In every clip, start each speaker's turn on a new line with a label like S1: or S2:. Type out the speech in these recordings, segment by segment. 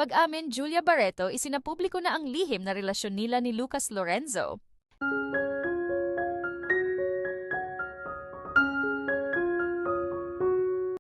S1: Pag-amin Julia Barreto, isinapubliko na ang lihim na relasyon nila ni Lucas Lorenzo.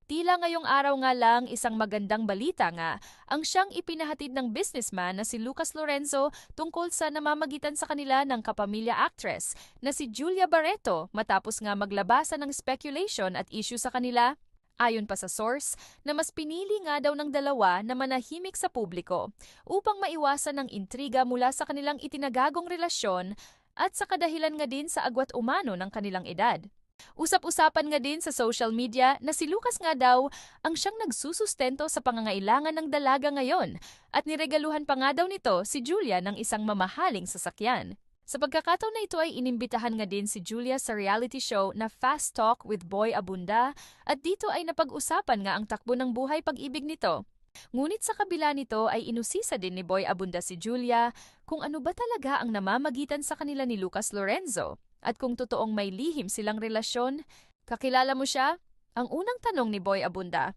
S1: Tila ngayong araw nga lang isang magandang balita nga ang siyang ipinahatid ng businessman na si Lucas Lorenzo tungkol sa namamagitan sa kanila ng kapamilya actress na si Julia Barreto matapos nga maglabasan ng speculation at issue sa kanila. Ayon pa sa source, na mas pinili nga daw ng dalawa na manahimik sa publiko upang maiwasan ng intriga mula sa kanilang itinagagong relasyon at sa kadahilan nga din sa agwat umano ng kanilang edad. Usap-usapan nga din sa social media na si Lucas nga daw ang siyang nagsusustento sa pangangailangan ng dalaga ngayon at niregaluhan pa nga daw nito si Julia ng isang mamahaling sasakyan. Sa pagkakataon na ito ay inimbitahan nga din si Julia sa reality show na Fast Talk with Boy Abunda at dito ay napag-usapan nga ang takbo ng buhay pag-ibig nito. Ngunit sa kabila nito ay inusisa din ni Boy Abunda si Julia kung ano ba talaga ang namamagitan sa kanila ni Lucas Lorenzo at kung totoong may lihim silang relasyon. Kakilala mo siya? Ang unang tanong ni Boy Abunda.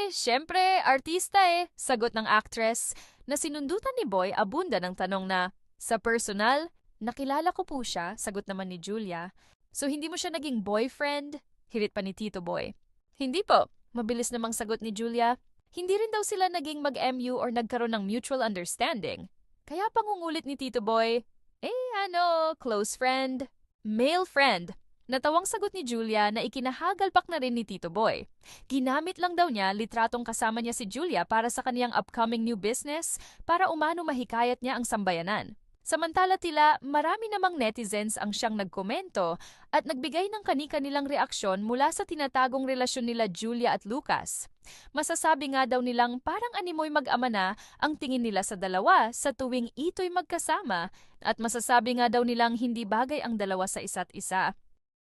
S1: Syempre, artista sagot ng actress na sinundutan ni Boy Abunda ng tanong na, sa personal, nakilala ko po siya, sagot naman ni Julia. So hindi mo siya naging boyfriend? Hirit pa ni Tito Boy. Hindi po, mabilis namang sagot ni Julia. Hindi rin daw sila naging mag-MU or nagkaroon ng mutual understanding. Kaya pangungulit ni Tito Boy, close friend, male friend. Natawang sagot ni Julia na ikinahagalpak na rin ni Tito Boy. Ginamit lang daw niya litratong kasama niya si Julia para sa kaniyang upcoming new business para umano mahikayat niya ang sambayanan. Samantala tila, marami namang netizens ang siyang nagkomento at nagbigay ng kani-kanilang reaksyon mula sa tinatagong relasyon nila Julia at Lucas. Masasabi nga daw nilang parang animoy mag-ama na ang tingin nila sa dalawa sa tuwing ito'y magkasama at masasabi nga daw nilang hindi bagay ang dalawa sa isa't isa.